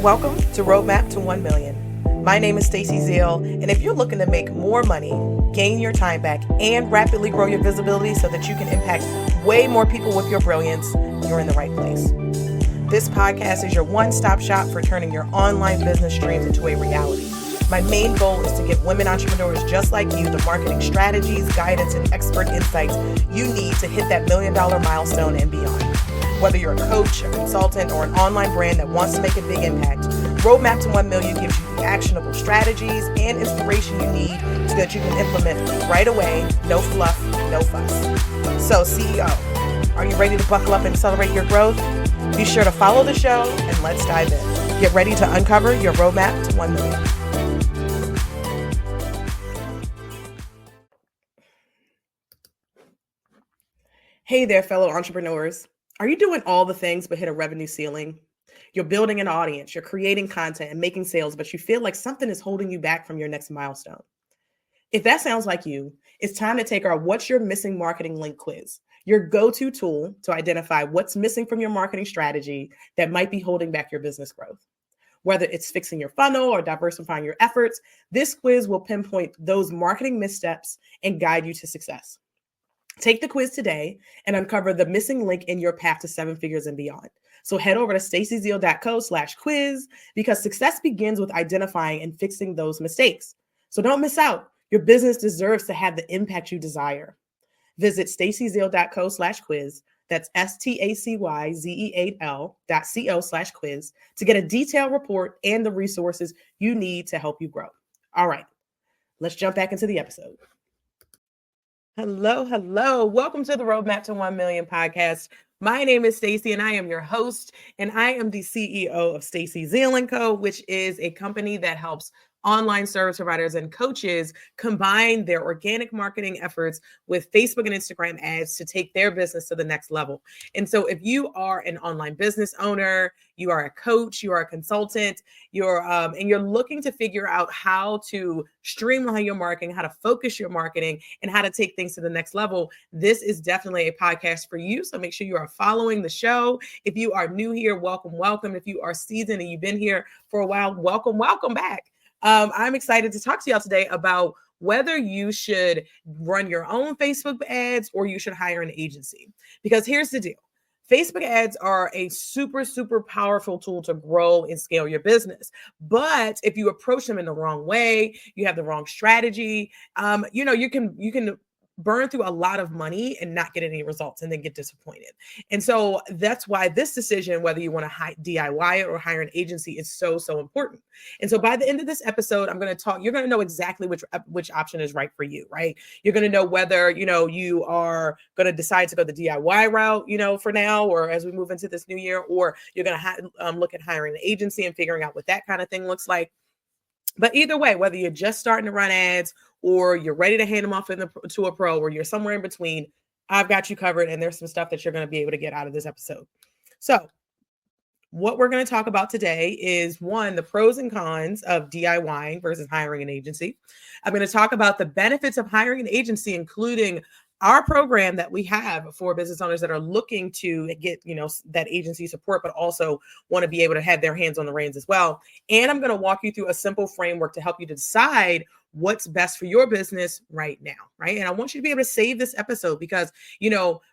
Welcome to Roadmap to 1 Million. My name is Stacey Zeal, and if you're looking to make more money, gain your time back, and rapidly grow your visibility so that you can impact way more people with your brilliance, you're in the right place. This podcast is your one-stop shop for turning your online business dreams into a reality. My main goal is to give women entrepreneurs just like you the marketing strategies, guidance, and expert insights you need to hit that $1 million milestone and beyond. Whether you're a coach, a consultant, or an online brand that wants to make a big impact, Roadmap to 1 Million gives you the actionable strategies and inspiration you need so that you can implement right away, no fluff, no fuss. So CEO, are you ready to buckle up and accelerate your growth? Be sure to follow the show and let's dive in. Get ready to uncover your Roadmap to 1 Million. Hey there, fellow entrepreneurs. Are you doing all the things but hit a revenue ceiling? You're building an audience, you're creating content and making sales, but you feel like something is holding you back from your next milestone. If that sounds like you, it's time to take our What's Your Missing Marketing Link quiz, your go-to tool to identify what's missing from your marketing strategy that might be holding back your business growth. Whether it's fixing your funnel or diversifying your efforts, this quiz will pinpoint those marketing missteps and guide you to success. Take the quiz today and uncover the missing link in your path to 7 figures and beyond. So head over to staceyzeal.co/quiz because success begins with identifying and fixing those mistakes. So don't miss out. Your business deserves to have the impact you desire. Visit staceyzeal.co/quiz. That's STACYZEAL.co/quiz to get a detailed report and the resources you need to help you grow. All right, let's jump back into the episode. Hello. Welcome to the Roadmap to 1 Million podcast. My name is Stacey and I am your host, and I am the CEO of Stacey Zeal & Co., which is a company that helps online service providers and coaches combine their organic marketing efforts with Facebook and Instagram ads to take their business to the next level. And so if you are an online business owner, you are a coach, you are a consultant, and you're looking to figure out how to streamline your marketing, how to focus your marketing, and how to take things to the next level, this is definitely a podcast for you. So make sure you are following the show. If you are new here, welcome. If you are seasoned and you've been here for a while, welcome back. I'm excited to talk to y'all today about whether you should run your own Facebook ads or you should hire an agency. Because here's the deal. Facebook ads are a super, super powerful tool to grow and scale your business. But if you approach them in the wrong way, you have the wrong strategy, you can burn through a lot of money and not get any results and then get disappointed. And so that's why this decision, whether you want to DIY it or hire an agency, is so, so important. And so by the end of this episode, you're going to know exactly which option is right for you, right? You're going to know whether, you are going to decide to go the DIY route, for now, or as we move into this new year, or you're going to look at hiring an agency and figuring out what that kind of thing looks like. But either way, whether you're just starting to run ads or you're ready to hand them off to a pro, or you're somewhere in between, I've got you covered. And there's some stuff that you're going to be able to get out of this episode. So what we're going to talk about today is, one, the pros and cons of DIYing versus hiring an agency. I'm going to talk about the benefits of hiring an agency, including our program that we have for business owners that are looking to get, that agency support, but also want to be able to have their hands on the reins as well. And I'm going to walk you through a simple framework to help you to decide what's best for your business right now, right? And I want you to be able to save this episode because,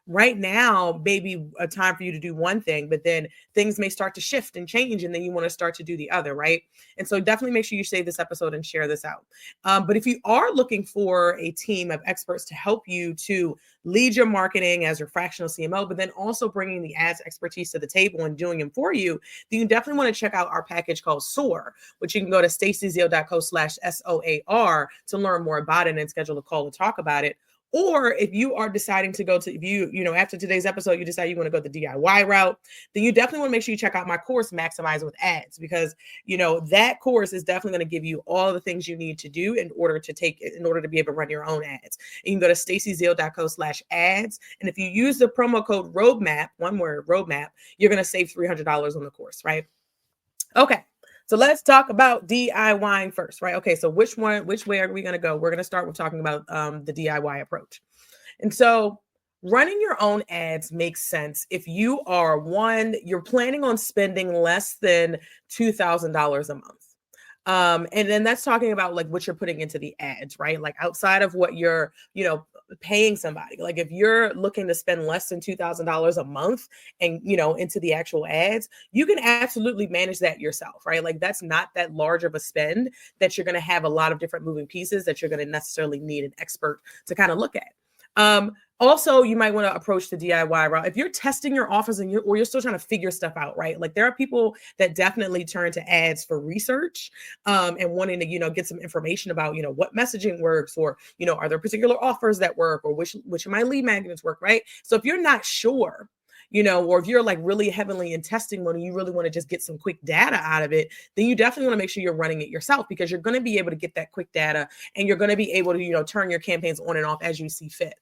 right now may be a time for you to do one thing, but then things may start to shift and change, and then you want to start to do the other, right? And so definitely make sure you save this episode and share this out. But if you are looking for a team of experts to help you to lead your marketing as your fractional CMO, but then also bringing the ads expertise to the table and doing them for you, then you definitely want to check out our package called SOAR, which you can go to staceyzeal.co/SOAR to learn more about it and schedule a call to talk about it. Or if you are deciding to go to, after today's episode, you decide you want to go the DIY route, then you definitely want to make sure you check out my course, Maximize with Ads, because, that course is definitely going to give you all the things you need to do in order to be able to run your own ads. And you can go to staceyzeal.co/ads. And if you use the promo code ROADMAP, one word, ROADMAP, you're going to save $300 on the course, right? Okay. So let's talk about DIYing first, right? Okay, so which way are we going to go? We're going to start with talking about the DIY approach. And so Running your own ads makes sense if you are you're planning on spending less than $2,000 a month. And then that's talking about like what you're putting into the ads, right? Like outside of what you're, paying somebody. Like if you're looking to spend less than $2,000 a month and, into the actual ads, you can absolutely manage that yourself, right? Like that's not that large of a spend that you're going to have a lot of different moving pieces that you're going to necessarily need an expert to kind of look at. Also, you might want to approach the DIY route. If you're testing your offers and you're still trying to figure stuff out, right? Like there are people that definitely turn to ads for research and wanting to, get some information about, what messaging works or, are there particular offers that work or which of my lead magnets work, right? So if you're not sure, or if you're like really heavily in testing mode and you really want to just get some quick data out of it, then you definitely want to make sure you're running it yourself because you're going to be able to get that quick data and you're going to be able to, turn your campaigns on and off as you see fit.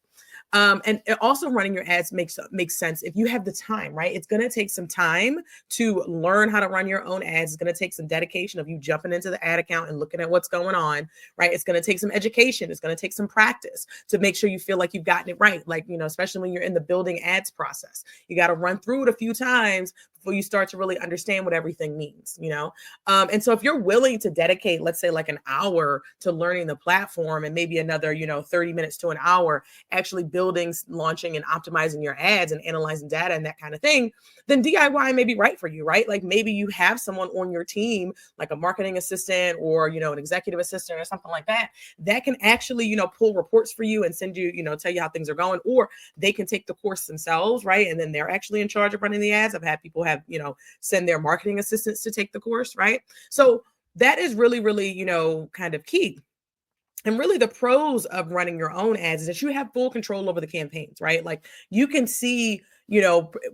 And also running your ads makes sense if you have the time, right? It's going to take some time to learn how to run your own ads. It's going to take some dedication of you jumping into the ad account and looking at what's going on, right? It's going to take some education. It's going to take some practice to make sure you feel like you've gotten it right. Like, especially when you're in the building ads process, you got to run through it a few times before you start to really understand what everything means, And so if you're willing to dedicate, let's say like an hour to learning the platform and maybe another, 30 minutes to an hour actually building, launching and optimizing your ads and analyzing data and that kind of thing, then DIY may be right for you, right? Like maybe you have someone on your team, like a marketing assistant or, an executive assistant or something like that, that can actually, pull reports for you and send you, tell you how things are going, or they can take the course themselves, right? And then they're actually in charge of running the ads. I've had people send their marketing assistants to take the course, right? So that is really, really, kind of key. And really the pros of running your own ads is that you have full control over the campaigns, right? Like you can see,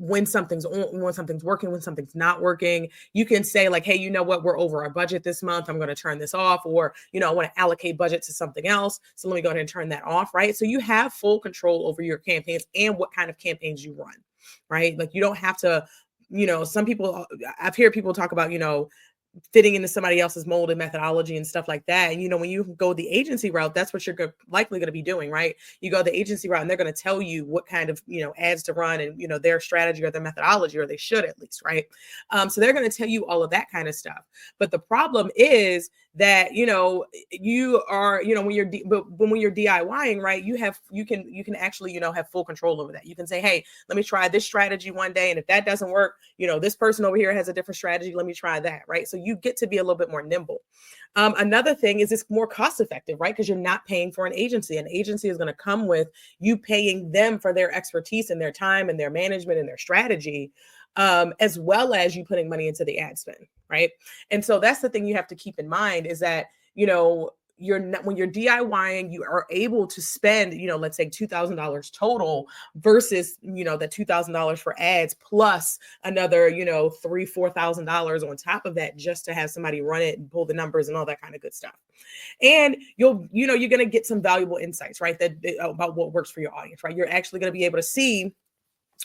when something's working, when something's not working. You can say like, hey, you know what? We're over our budget this month. I'm going to turn this off, or, I want to allocate budget to something else. So let me go ahead and turn that off, right? So you have full control over your campaigns and what kind of campaigns you run, right? Like you don't have to, some people, I've heard people talk about, fitting into somebody else's mold and methodology and stuff like that. And, when you go the agency route, that's what you're likely going to be doing, right? You go the agency route and they're going to tell you what kind of, ads to run and, their strategy or their methodology, or they should at least, right? So they're going to tell you all of that kind of stuff. But the problem is that, you are, when you're DIYing, right, you can actually, have full control over that. You can say, hey, let me try this strategy one day. And if that doesn't work, this person over here has a different strategy. Let me try that, right? So you get to be a little bit more nimble. Another thing is it's more cost effective, right? Because you're not paying for an agency. An agency is going to come with you paying them for their expertise and their time and their management and their strategy, as well as you putting money into the ad spend, right? And so that's the thing you have to keep in mind is that, you're not, when you're DIYing, you are able to spend, let's say $2,000 total versus, the $2,000 for ads plus another, $3,000-$4,000 on top of that just to have somebody run it and pull the numbers and all that kind of good stuff. And you're going to get some valuable insights, right? About what works for your audience, right? You're actually going to be able to see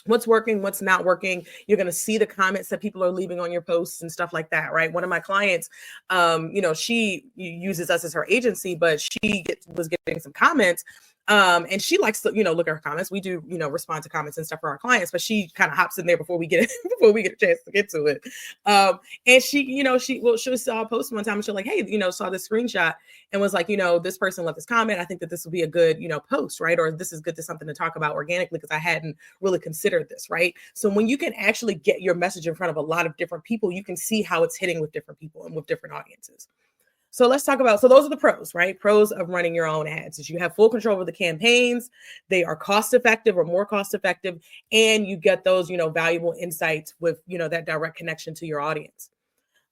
what's working, what's not working. You're going to see the comments that people are leaving on your posts and stuff like that, right? One of my clients, she uses us as her agency, but she was getting some comments. And she likes to, look at her comments. We do, respond to comments and stuff for our clients, but she kind of hops in there before we get a chance to get to it. And she saw a post one time and she's like, hey, saw this screenshot and was like, this person left this comment. I think that this will be a good, post, right? Or this is good to something to talk about organically because I hadn't really considered this, right? So when you can actually get your message in front of a lot of different people, you can see how it's hitting with different people and with different audiences. So let's talk about, so those are the pros, right? Pros of running your own ads is you have full control over the campaigns. They are cost effective or more cost effective. And you get those, valuable insights with, that direct connection to your audience.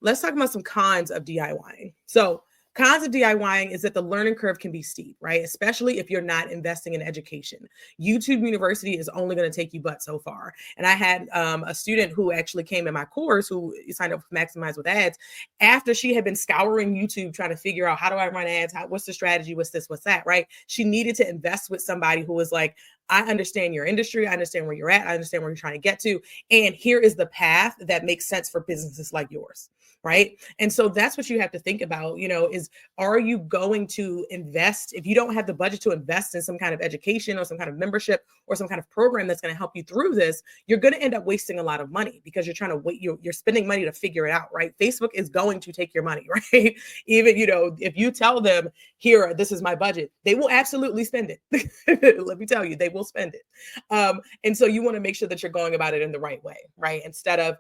Let's talk about some cons of DIYing. So cons of DIYing is that the learning curve can be steep, right? Especially if you're not investing in education. YouTube University is only going to take you but so far. And I had a student who actually came in my course who signed up for Maximize with Ads after she had been scouring YouTube trying to figure out how do I run ads? What's the strategy? What's this? What's that? Right? She needed to invest with somebody who was like, I understand your industry. I understand where you're at. I understand where you're trying to get to. And here is the path that makes sense for businesses like yours. right? And so that's what you have to think about, is, are you going to invest? If you don't have the budget to invest in some kind of education or some kind of membership or some kind of program that's going to help you through this, you're going to end up wasting a lot of money because you're trying to wait. You're spending money to figure it out, right? Facebook is going to take your money, right? Even, if you tell them, here, this is my budget, they will absolutely spend it. Let me tell you, they will spend it. And so you want to make sure that you're going about it in the right way, right? Instead of,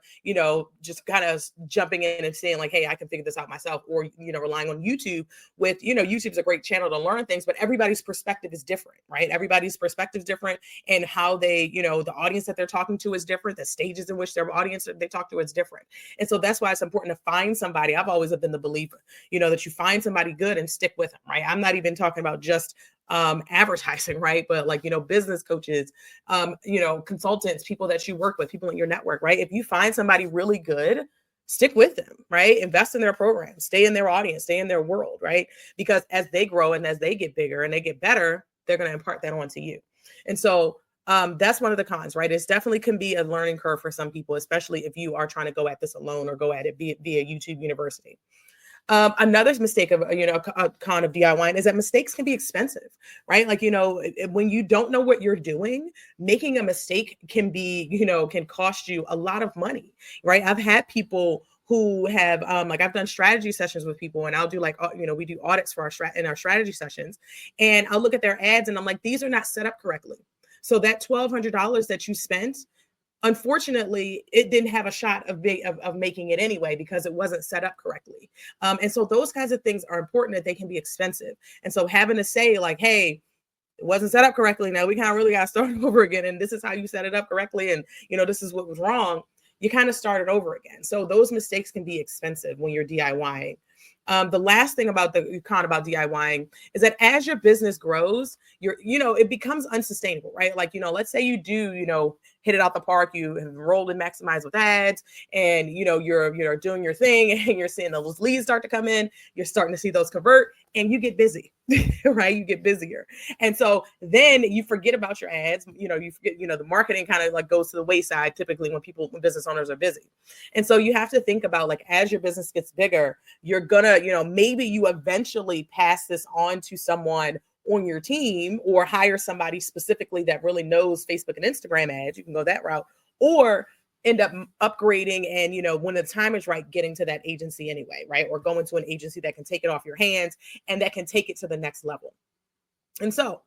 just kind of jumping in and saying like, hey, I can figure this out myself, or, relying on YouTube with, YouTube's a great channel to learn things, but everybody's perspective is different, right? Everybody's perspective is different, and how they, the audience that they're talking to is different. The stages in which their audience they talk to is different. And so that's why it's important to find somebody. I've always been the believer, that you find somebody good and stick with them, right? I'm not even talking about just advertising, right? But like, business coaches, consultants, people that you work with, people in your network, right? If you find somebody really good, stick with them, right? Invest in their program, stay in their audience, stay in their world, right? Because as they grow and as they get bigger and they get better, they're going to impart that onto you. And so that's one of the cons, right? It's definitely can be a learning curve for some people, especially if you are trying to go at this alone or go at it via YouTube University. Another mistake of, a con of DIY is that mistakes can be expensive, right? Like, when you don't know what you're doing, making a mistake can be, can cost you a lot of money, right? I've had people who have, I've done strategy sessions with people, and I'll do we do audits for our strategy sessions, and I'll look at their ads and I'm like, these are not set up correctly. So that $1,200 that you spent, unfortunately, it didn't have a shot of making it anyway because it wasn't set up correctly. And so those kinds of things are important, that they can be expensive. And so having to say like, hey, it wasn't set up correctly. Now we kind of really got to start over again. And this is how you set it up correctly. And, this is what was wrong. You kind of started over again. So those mistakes can be expensive when you're DIYing. The last thing about the con about DIYing is that as your business grows, it becomes unsustainable, right? Like, let's say you do, hit it out the park, you have enrolled and maximized with ads, and, you're doing your thing and you're seeing those leads start to come in, you're starting to see those convert, and you get busy, right? You get busier. And so then you forget about your ads, you forget, the marketing kind of like goes to the wayside typically when business owners are busy. And so you have to think about like, as your business gets bigger, you're gonna, maybe you eventually pass this on to someone on your team, or hire somebody specifically that really knows Facebook and Instagram ads. You can go that route, or end up upgrading and, when the time is right, getting to that agency anyway, right? Or going to an agency that can take it off your hands and that can take it to the next level. And so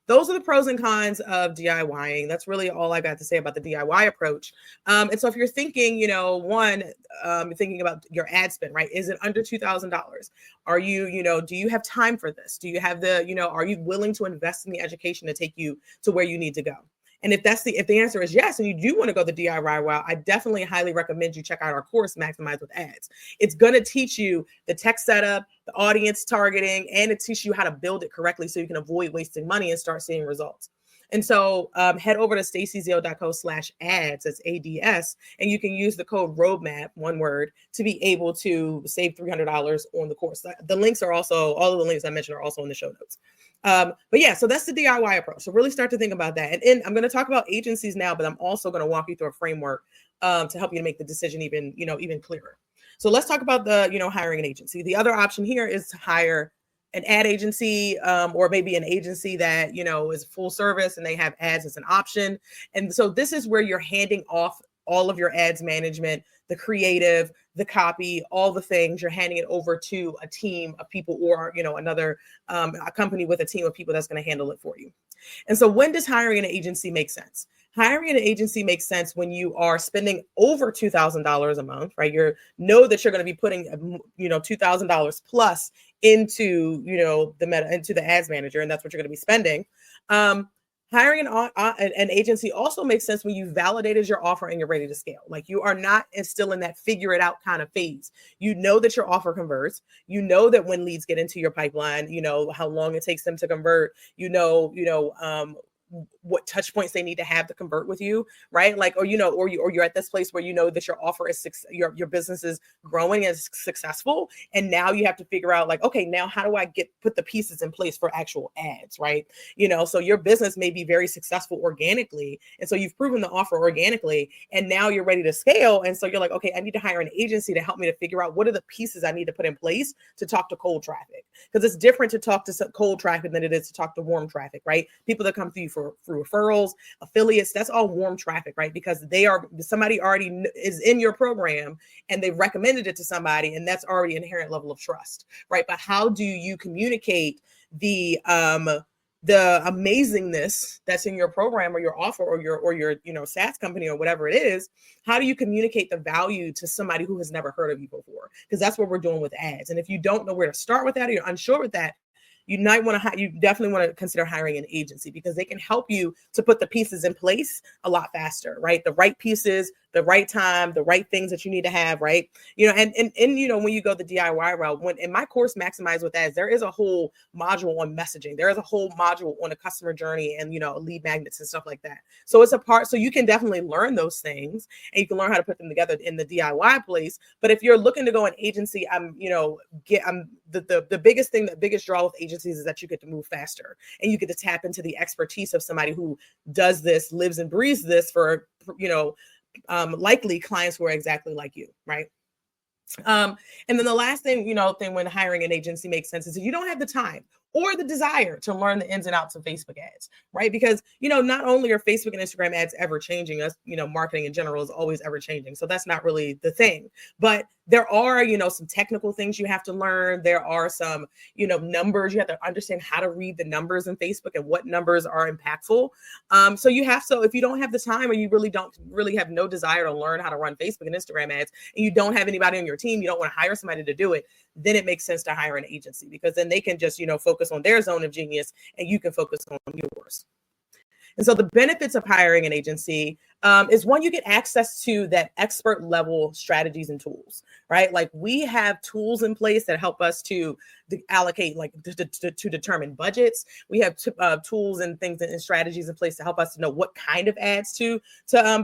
those are the pros and cons of DIYing. That's really all I got to say about the DIY approach. And so if you're thinking, thinking about your ad spend, right? Is it under $2,000? Are you, do you have time for this? Do you have are you willing to invest in the education to take you to where you need to go? And if the answer is yes, and you do want to go the DIY route, I definitely highly recommend you check out our course, Maximize with Ads. It's going to teach you the tech setup, the audience targeting, and it teaches you how to build it correctly so you can avoid wasting money and start seeing results. And so head over to stacyzeal.co/ads, that's ADS, and you can use the code ROADMAP, one word, to be able to save $300 on the course. The links are also, all of the links I mentioned are also in the show notes. But yeah, so that's the DIY approach. So really start to think about that. And I'm going to talk about agencies now, but I'm also going to walk you through a framework to help you to make the decision even clearer. So let's talk about the, hiring an agency. The other option here is to hire an ad agency, or maybe an agency that, is full service and they have ads as an option. And so this is where you're handing off all of your ads management, the creative, the copy, all the things. You're handing it over to a team of people, or, another a company with a team of people that's going to handle it for you. And so when does hiring an agency make sense? Hiring an agency makes sense when you are spending over $2,000 a month, right? Know that you're going to be putting, $2,000 plus into, into the ads manager, and that's what you're going to be spending. Hiring an agency also makes sense when you validated your offer and you're ready to scale. Like, you are not still in that figure it out kind of phase. You know that your offer converts. You know that when leads get into your pipeline, how long it takes them to convert. what touch points they need to have to convert with you, right? Like, or you're at this place where you know that your offer is your business is growing and successful, and now you have to figure out like, okay, now how do I put the pieces in place for actual ads, right? So your business may be very successful organically, and so you've proven the offer organically, and now you're ready to scale, and so you're like, okay, I need to hire an agency to help me to figure out what are the pieces I need to put in place to talk to cold traffic, because it's different to talk to cold traffic than it is to talk to warm traffic, right? People that come through you through referrals, affiliates, that's all warm traffic, right? Because somebody already is in your program and they recommended it to somebody, and that's already an inherent level of trust, right? But how do you communicate the amazingness that's in your program or your offer or your SaaS company or whatever it is? How do you communicate the value to somebody who has never heard of you before? Because that's what we're doing with ads. And if you don't know where to start with that, or you're unsure with that, you definitely want to consider hiring an agency, because they can help you to put the pieces in place a lot faster, right? The right pieces, the right time, the right things that you need to have, right? And when you go the DIY route, in my course, Maximize with Ads, there is a whole module on messaging. There is a whole module on the customer journey and, lead magnets and stuff like that. So it's so you can definitely learn those things, and you can learn how to put them together in the DIY place. But if you're looking to go an agency, the biggest draw with agencies is that you get to move faster, and you get to tap into the expertise of somebody who does this, lives and breathes this for, likely clients who are exactly like you, right? And then the last thing when hiring an agency makes sense is if you don't have the time or the desire to learn the ins and outs of Facebook ads, right? Because, not only are Facebook and Instagram ads ever changing, marketing in general is always ever changing. So that's not really the thing, but there are, some technical things you have to learn. There are some, numbers. You have to understand how to read the numbers in Facebook and what numbers are impactful. So if you don't have the time, or you really have no desire to learn how to run Facebook and Instagram ads, and you don't have anybody on your team, you don't want to hire somebody to do it, then it makes sense to hire an agency, because then they can just, focus on their zone of genius and you can focus on yours. And so the benefits of hiring an agency is, one, you get access to that expert level strategies and tools, right? Like, we have tools in place that help us to allocate, like to determine budgets. We have tools and things and strategies in place to help us to know what kind of ads to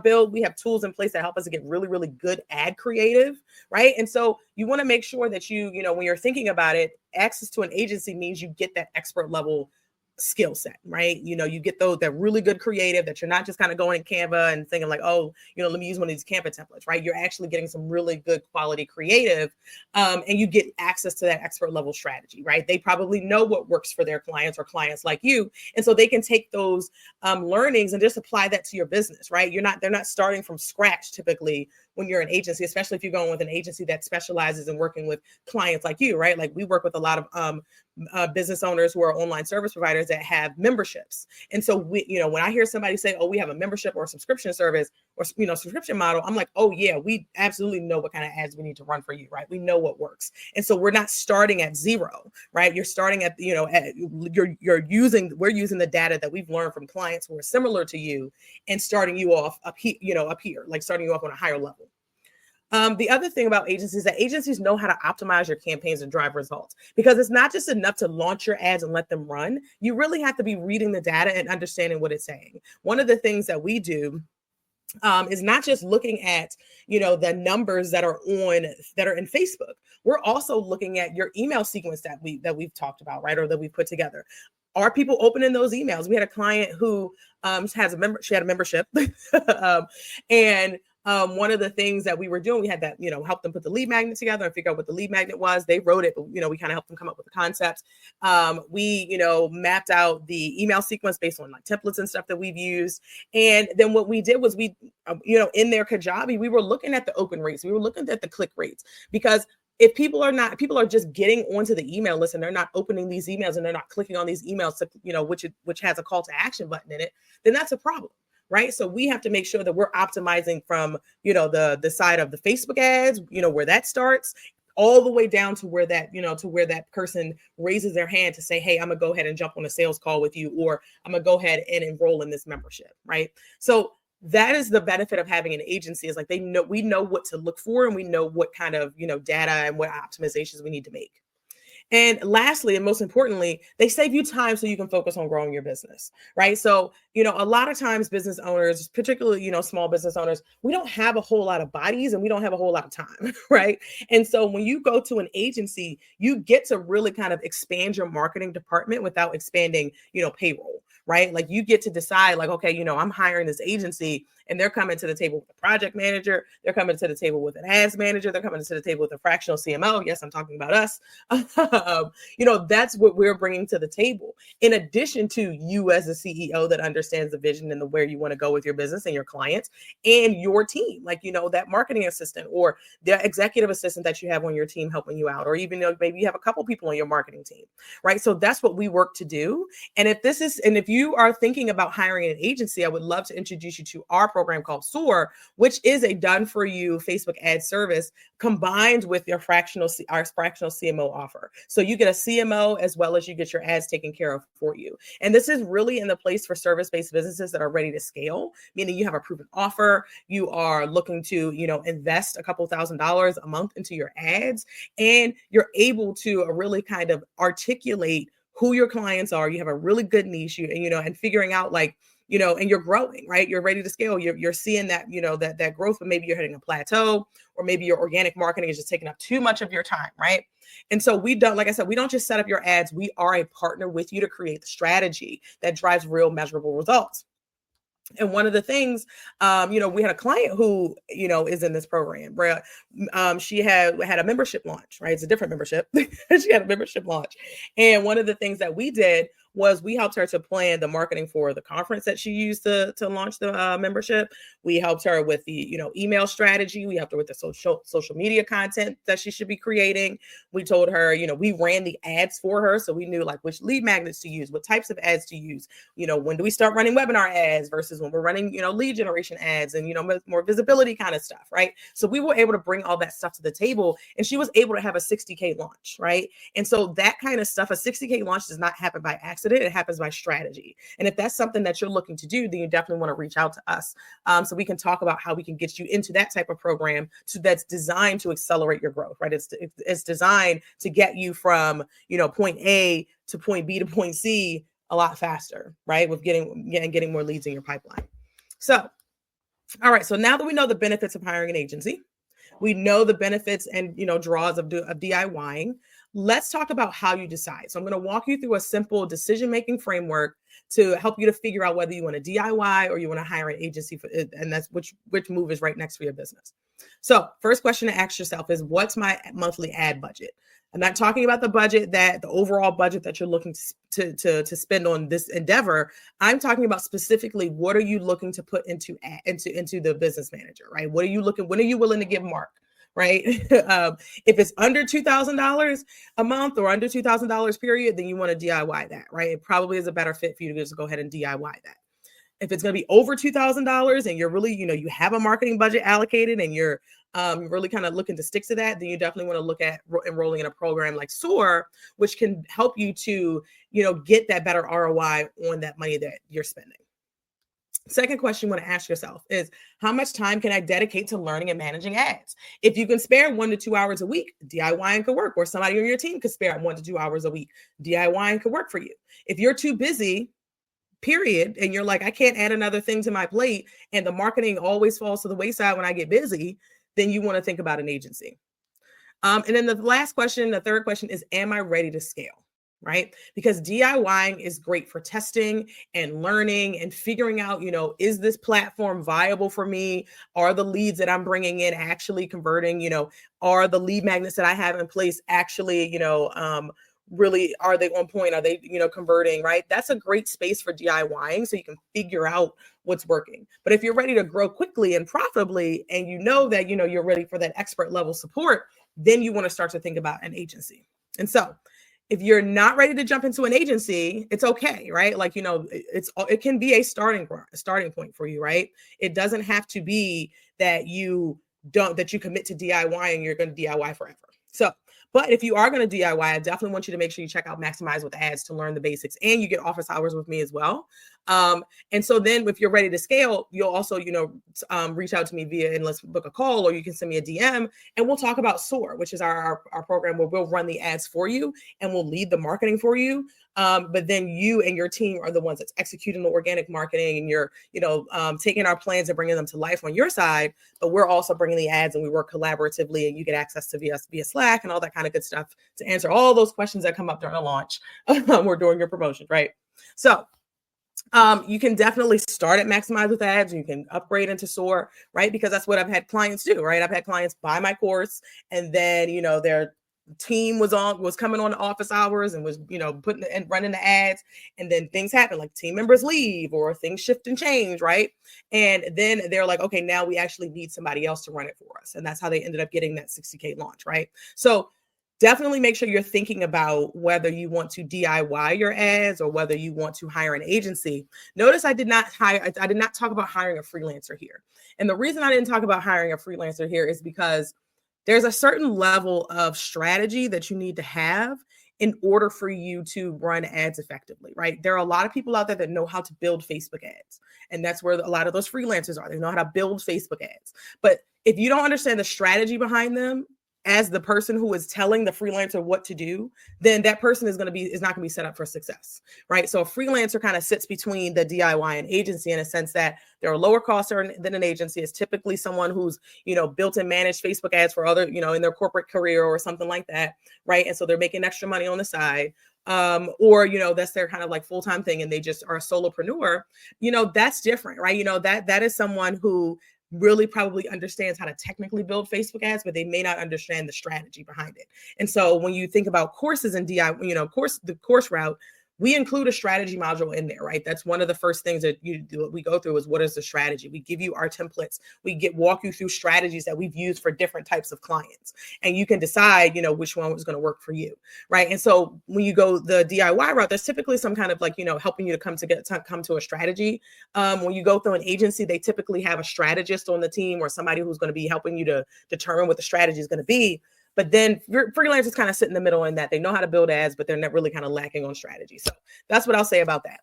build. We have tools in place that help us to get really, really good ad creative, right? And so you want to make sure that when you're thinking about it, access to an agency means you get that expert level skill set, right? You get that really good creative, that you're not just kind of going in Canva and thinking like, oh, let me use one of these Canva templates, right? You're actually getting some really good quality creative, and you get access to that expert level strategy, right? They probably know what works for their clients or clients like you, and so they can take those learnings and just apply that to your business, right? They're not starting from scratch typically when you're an agency, especially if you're going with an agency that specializes in working with clients like you, right? Like, we work with a lot of business owners who are online service providers that have memberships. And so when I hear somebody say, oh, we have a membership or a subscription service or, subscription model, I'm like, oh yeah, we absolutely know what kind of ads we need to run for you, right? We know what works. And so we're not starting at zero, right? You're starting at, we're using the data that we've learned from clients who are similar to you, and starting you off up here, like starting you off on a higher level. The other thing about agencies is that agencies know how to optimize your campaigns and drive results, because it's not just enough to launch your ads and let them run. You really have to be reading the data and understanding what it's saying. One of the things that we do is not just looking at, the numbers that are in Facebook. We're also looking at your email sequence that we've talked about, right? Or that we put together. Are people opening those emails? We had a client who she had a membership and one of the things that we were doing, we had that, help them put the lead magnet together and figure out what the lead magnet was. They wrote it, but, we kind of helped them come up with the concepts. We, mapped out the email sequence based on like templates and stuff that we've used. And then what we did was in their Kajabi, we were looking at the open rates. We were looking at the click rates, because if people are just getting onto the email list and they're not opening these emails and they're not clicking on these emails, which has a call to action button in it, then that's a problem. Right. So we have to make sure that we're optimizing from, the side of the Facebook ads, where that starts, all the way down to where that person raises their hand to say, hey, I'm gonna go ahead and jump on a sales call with you, or I'm gonna go ahead and enroll in this membership. Right. So that is the benefit of having an agency, is like we know what to look for, and we know what kind of, data and what optimizations we need to make. And lastly, and most importantly, they save you time so you can focus on growing your business, right? So, a lot of times business owners, particularly, small business owners, we don't have a whole lot of bodies and we don't have a whole lot of time, right? And so when you go to an agency, you get to really kind of expand your marketing department without expanding, payroll, right? Like you get to decide like, okay, I'm hiring this agency and they're coming to the table with a project manager. They're coming to the table with an ads manager. They're coming to the table with a fractional CMO. Yes, I'm talking about us. That's what we're bringing to the table. In addition to you as a CEO that understands the vision and where you want to go with your business and your clients and your team, like, that marketing assistant or the executive assistant that you have on your team helping you out, or even maybe you have a couple people on your marketing team, right? So that's what we work to do. And if you are thinking about hiring an agency, I would love to introduce you to our program called SOAR, which is a done for you Facebook ad service combined with our fractional CMO offer. So you get a CMO as well as you get your ads taken care of for you. And this is really in the place for service-based businesses that are ready to scale, meaning you have a proven offer, you are looking to, invest a couple $1,000s a month into your ads, and you're able to really kind of articulate who your clients are. You have a really good niche, and figuring out like, and you're growing, right? You're ready to scale. You're seeing that, that growth, but maybe you're hitting a plateau, or maybe your organic marketing is just taking up too much of your time, right? And so like I said, we don't just set up your ads. We are a partner with you to create the strategy that drives real measurable results. And one of the things, we had a client who, is in this program where she had a membership launch, right? It's a different membership. She had a membership launch. And one of the things that we did was we helped her to plan the marketing for the conference that she used to launch the membership. We helped her with the, email strategy. We helped her with the social media content that she should be creating. We told her, we ran the ads for her. So we knew like which lead magnets to use, what types of ads to use, when do we start running webinar ads versus when we're running, lead generation ads and, more visibility kind of stuff, right? So we were able to bring all that stuff to the table, and she was able to have a 60K launch, right? And so that kind of stuff, a 60K launch does not happen by accident. It happens by strategy. And if that's something that you're looking to do, then you definitely want to reach out to us so we can talk about how we can get you into that type of program that's designed to accelerate your growth, right? It's designed to get you from, point A to point B to point C a lot faster, right? With getting more leads in your pipeline. So, all right. So now that we know the benefits of hiring an agency, we know the benefits and, draws of DIYing. Let's talk about how you decide. So I'm going to walk you through a simple decision-making framework to help you to figure out whether you want to DIY or you want to hire an agency for it, and that's which move is right next for your business. So first question to ask yourself is, what's my monthly ad budget? I'm not talking about the overall budget that you're looking to spend on this endeavor. I'm talking about specifically, what are you looking to put into the business manager, right? When are you willing to give Mark? Right? If it's under $2,000 a month or under $2,000 period, then you want to DIY that, right? It probably is a better fit for you to just go ahead and DIY that. If it's going to be over $2,000 and you're really, you have a marketing budget allocated and you're really kind of looking to stick to that, then you definitely want to look at enrolling in a program like SOAR, which can help you to, get that better ROI on that money that you're spending. Second question you want to ask yourself is, how much time can I dedicate to learning and managing ads? If you can spare 1 to 2 hours a week, DIYing could work, or somebody on your team could spare 1 to 2 hours a week. DIYing could work for you. If you're too busy, period, and you're like, I can't add another thing to my plate, and the marketing always falls to the wayside when I get busy, then you want to think about an agency. And then the third question is, am I ready to scale? Right? Because DIYing is great for testing and learning and figuring out, is this platform viable for me? Are the leads that I'm bringing in actually converting? Are the lead magnets that I have in place actually, really, are they on point? Are they, converting, right? That's a great space for DIYing, so you can figure out what's working. But if you're ready to grow quickly and profitably, and that, you're ready for that expert level support, then you want to start to think about an agency. And so if you're not ready to jump into an agency, it's okay, right? Like, it can be a starting point for you, right? It doesn't have to be that you commit to DIY and you're going to DIY forever. So, But if you are going to DIY, I definitely want you to make sure you check out Maximize with Ads to learn the basics, and you get office hours with me as well. And so then if you're ready to scale, you'll also, reach out to me via, and let's book a call, or you can send me a DM and we'll talk about SOAR, which is our program where we'll run the ads for you and we'll lead the marketing for you. But then you and your team are the ones that's executing the organic marketing, and you're, taking our plans and bringing them to life on your side. But we're also bringing the ads, and we work collaboratively, and you get access to via Slack and all that kind of good stuff to answer all those questions that come up during a launch or during your promotion, right? So you can definitely start at Maximize with Ads. You can upgrade into SOAR, right? Because that's what I've had clients do, right? I've had clients buy my course, and then, their team was coming on the office hours and was, putting and running the ads. And then things happen, like team members leave or things shift and change, right? And then they're like, okay, now we actually need somebody else to run it for us. And that's how they ended up getting that 60K launch, right? So definitely make sure you're thinking about whether you want to DIY your ads or whether you want to hire an agency. Notice I did not talk about hiring a freelancer here. And the reason I didn't talk about hiring a freelancer here is because there's a certain level of strategy that you need to have in order for you to run ads effectively, right? There are a lot of people out there that know how to build Facebook ads. And that's where a lot of those freelancers are. They know how to build Facebook ads. But if you don't understand the strategy behind them, as the person who is telling the freelancer what to do, then that person is not going to be set up for success, right? So a freelancer kind of sits between the DIY and agency in a sense that they're a lower cost than an agency. Is typically someone who's, built and managed Facebook ads for other, in their corporate career or something like that, right? And so they're making extra money on the side. Or, that's their kind of like full-time thing, and they just are a solopreneur, that's different, right? That is someone who really probably understands how to technically build Facebook ads, but they may not understand the strategy behind it. And so when you think about courses and the course route, we include a strategy module in there, right? That's one of the first things that we go through is, what is the strategy? We give you our templates. We walk you through strategies that we've used for different types of clients. And you can decide, which one is going to work for you, right? And so when you go the DIY route, there's typically some kind of like, helping you to come to a strategy. When you go through an agency, they typically have a strategist on the team or somebody who's going to be helping you to determine what the strategy is going to be. But then freelancers kind of sit in the middle in that they know how to build ads, but they're not really kind of lacking on strategy. So that's what I'll say about that.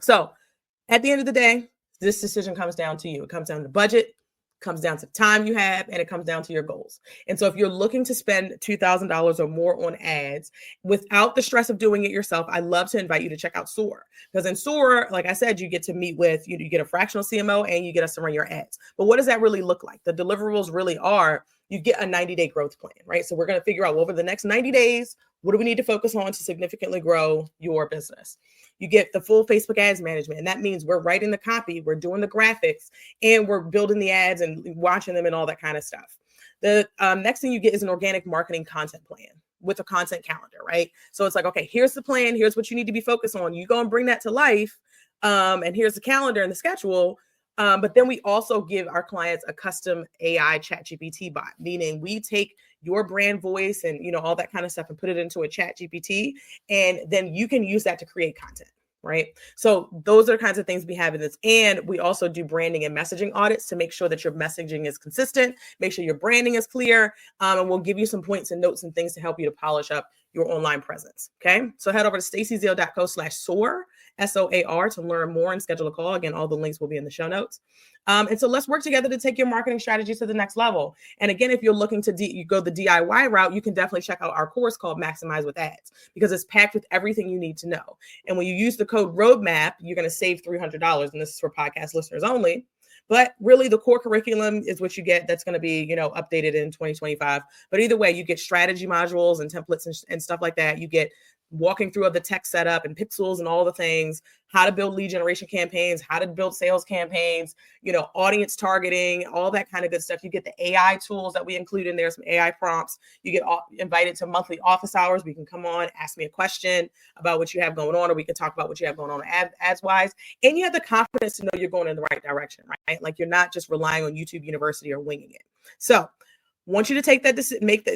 So at the end of the day, this decision comes down to you. It comes down to budget, comes down to time you have, and it comes down to your goals. And so if you're looking to spend $2,000 or more on ads without the stress of doing it yourself, I love to invite you to check out SOAR. Because in SOAR, like I said, you get to meet with, you get a fractional CMO and you get us to run your ads. But what does that really look like? The deliverables really are, you get a 90-day growth plan, right? So we're going to figure out over the next 90 days, what do we need to focus on to significantly grow your business? You get the full Facebook ads management. And that means we're writing the copy, we're doing the graphics, and we're building the ads and watching them and all that kind of stuff. The next thing you get is an organic marketing content plan with a content calendar, right? So it's like, okay, here's the plan. Here's what you need to be focused on. You go and bring that to life. And here's the calendar and the schedule. But then we also give our clients a custom AI ChatGPT bot, meaning we take your brand voice and, all that kind of stuff and put it into a ChatGPT, and then you can use that to create content, right? So those are the kinds of things we have in this. And we also do branding and messaging audits to make sure that your messaging is consistent, make sure your branding is clear, and we'll give you some points and notes and things to help you to polish up your online presence, okay? So head over to stacyzeal.co/soar, SOAR, to learn more and schedule a call. Again, all the links will be in the show notes. And so let's work together to take your marketing strategy to the next level. And again, if you're looking to you go the DIY route, you can definitely check out our course called Maximize with Ads, because it's packed with everything you need to know. And when you use the code ROADMAP, you're going to save $300. And this is for podcast listeners only. But really, the core curriculum is what you get. That's going to be, updated in 2025. But either way, you get strategy modules and templates and stuff like that. You get walking through of the tech setup and pixels and all the things, how to build lead generation campaigns, how to build sales campaigns, audience targeting, all that kind of good stuff. You get the AI tools that we include in there, some AI prompts. You get invited to monthly office hours. We can come on, ask me a question about what you have going on, or we can talk about what you have going on ads wise. And you have the confidence to know you're going in the right direction, right? Like you're not just relying on YouTube University or winging it. So want you to take that,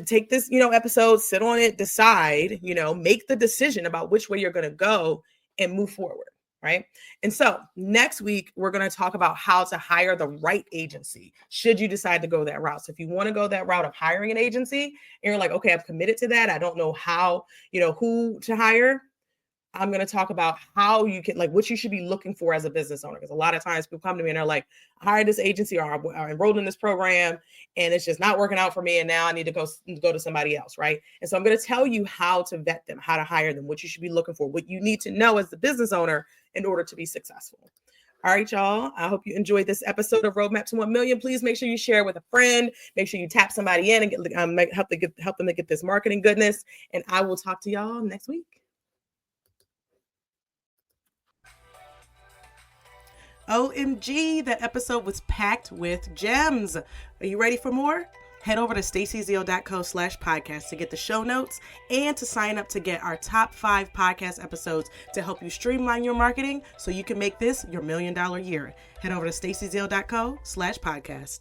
take this, episode, sit on it, decide, make the decision about which way you're going to go and move forward. right? And so next week, we're going to talk about how to hire the right agency should you decide to go that route. So if you want to go that route of hiring an agency and you're like, okay, I've committed to that. I don't know how, who to hire. I'm going to talk about how you can, like, what you should be looking for as a business owner. Because a lot of times people come to me and they're like, I hired this agency or I enrolled in this program and it's just not working out for me. And now I need to go to somebody else. Right. And so I'm going to tell you how to vet them, how to hire them, what you should be looking for, what you need to know as the business owner in order to be successful. All right, y'all. I hope you enjoyed this episode of Roadmap to 1 Million. Please make sure you share with a friend. Make sure you tap somebody in and help them to get this marketing goodness. And I will talk to y'all next week. OMG, that episode was packed with gems. Are you ready for more? Head over to stacyzeal.co/podcast to get the show notes and to sign up to get our top 5 podcast episodes to help you streamline your marketing so you can make this your $1 million year. Head over to stacyzeal.co/podcast.